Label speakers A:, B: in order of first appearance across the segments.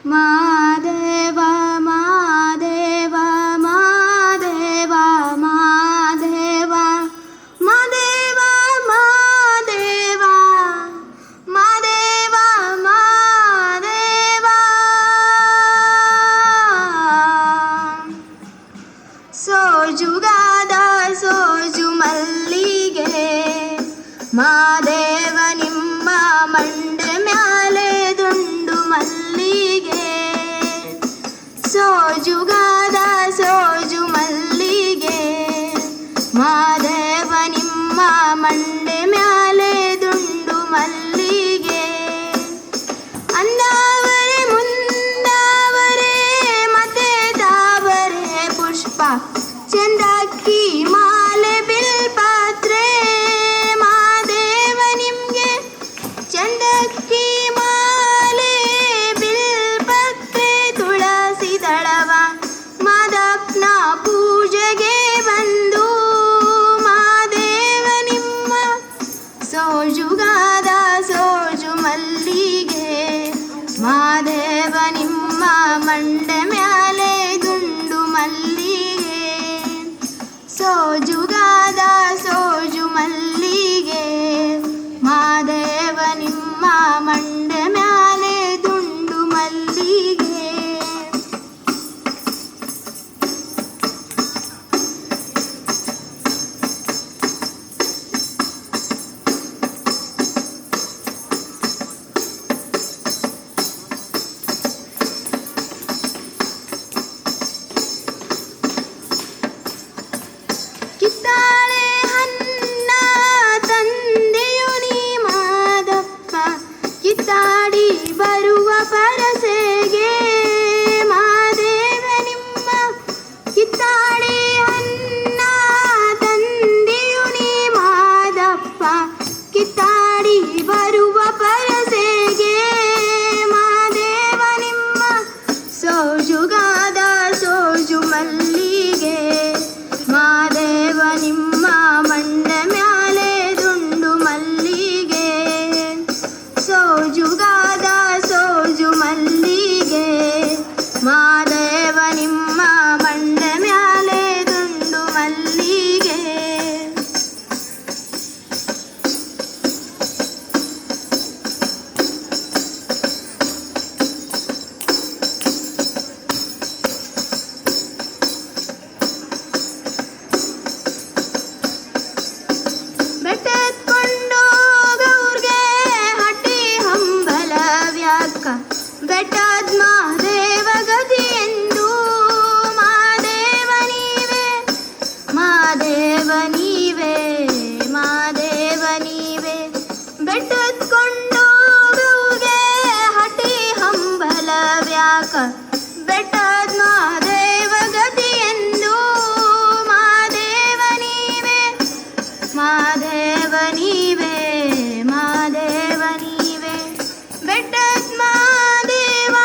A: ಮಾದೇವ ಮಾದೇವ ಮಾದೇವ ಮಾದೇವ ಮಾದೇವ ಮಾದೇವ ಮಾದೇವ ಮಾದೇವ ಸೋಜುಗಾದ ಸೋಜು ಮಲ್ಲಿಗೆ ಮಾದೇವ ನಿಮ್ಮ ಮಂಡೆ ಮ್ಯಾಲೆ ದುಂಡು ಮಲ್ಲಿಗೆ ಸೋಜುಗಾದ ಸೋಜು ಮಲ್ಲಿಗೆ ಮಾದೇವ ನಿಮ್ಮ ಮಂಡೆ ಮ್ಯಾಲೆ ದುಂಡು ಮಲ್ಲಿಗೆ ಅಂದಾವರೆ ಮುಂದಾವರೆ ಮತ್ತೆ ತಾವರೆ ಪುಷ್ಪ ಚಂದಕ್ಕಿ ಮಾಲೆ ಬಿಲ್ಪಾತ್ರೆ ಮಾದೇವ ನಿಮ್ಗೆ ಚಂದಕ್ಕಿ ಮಾಲೆ ಬಿಲ್ಪತ್ರೆ ತುಳಸಿ ದಳವ ಮಾದಪ್ಪನ ಪೂಜೆಗೆ ಬಂದು ಮಾದೇವ ನಿಮ್ಮ ಸೋಜುಗಾದ ಸೋಜು ಮಲ್ಲಿಗೆ ಮಾದೇವ ನಿಮ್ಮ ಮಂಡೆ ಮ್ಯಾಲೆ ದುಂಡು ಮಲ್ಲಿಗೆ ಸೋಜುಗಾದ ಸೋಜು ಮಲ್ಲಿಗೆ ಮಾದೇವ ನಿಮ್ಮ ಮಂಡೆ ಮ್ಯಾಲೆ ದುಂಡು ಮಲ್ಲಿಗೆ ಕಿತ್ತಾಳೆ ಹನ್ನ ತಂದೆಯು ನೀ ಮಾದಪ್ಪ ಕಿತ್ತಾಡಿ ಬರುವ ಪರಸೆಗೆ ಮಾದೇವ ನಿಮ್ಮ ಕಿತ್ತಾಳೆ ಹನ್ನ ತಂದೆಯು ನೀ ಮಾದಪ್ಪ ಕಿತ್ತಾಡಿ ಬರುವ ಪರಸೆಗೆ ಮಾದೇವ ನಿಮ್ಮ ಸೋಜುಗಾದ ಸೋಜು ಮಲ್ಲಿಗೆ ಮಾದೇವ ನಿಮ್ಮ ಮಂಡೆ ಮ್ಯಾಲೆ ದುಂಡು ಮಲ್ಲಿಗೆ ಸೋಜುಗಾದ ಸೋಜು ಮಲ್ಲಿಗೆ ಮಾದೇವ ನಿಮ್ಮ ಮಂಡೆ ಮ್ಯಾಲೆ ದುಂಡು ಮಲ್ಲಿಗೆ ಬೆಟ್ಟತ್ಕೊಂಡು ಗೌರ್ಗೆ ಹಟ್ಟಿ ಹಂಬಲವ್ಯಾಕ ಬೆಟ್ಟದ ಮಾದೇವ ಗತಿ ಎಂದು ಮಾದೇವ ನೀವೇ ಮಾದೇವ ನೀವೇ ಮಾದೇವ ನೀವೇ ಬೆಟ್ಟತ್ಕೊಂಡು ಗೌರ್ಗೆ ಹಟ್ಟಿ ಹಂಬಲವ್ಯಾಕ ಬೆಟ್ಟದ ಮಾದೇವ ಗತಿ ಎಂದು ಮಾದೇವ ನೀವೇ ಮಾದೇವ ನೀವೇ ಮಾದೇವ ನೀವೇ ಬೆಟ್ಟದ ಮಾದೇವ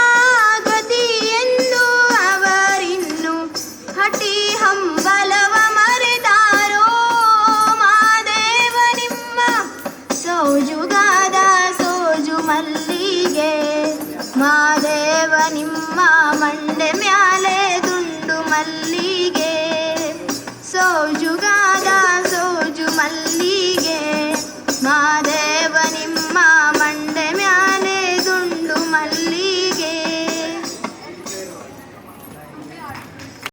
A: ಗತಿ ಎಂದು ಅವರಿನ್ನು ಹಟಿ ಹಂಬಲವ ಮರೆತಾರೋ ಮಾದೇವ ನಿಮ್ಮ ಸೋಜುಗಾದ ಸೋಜು ಮಲ್ಲಿಗೆ ಮಾದೇವ ನಿಮ್ಮ ಮಂಡೆ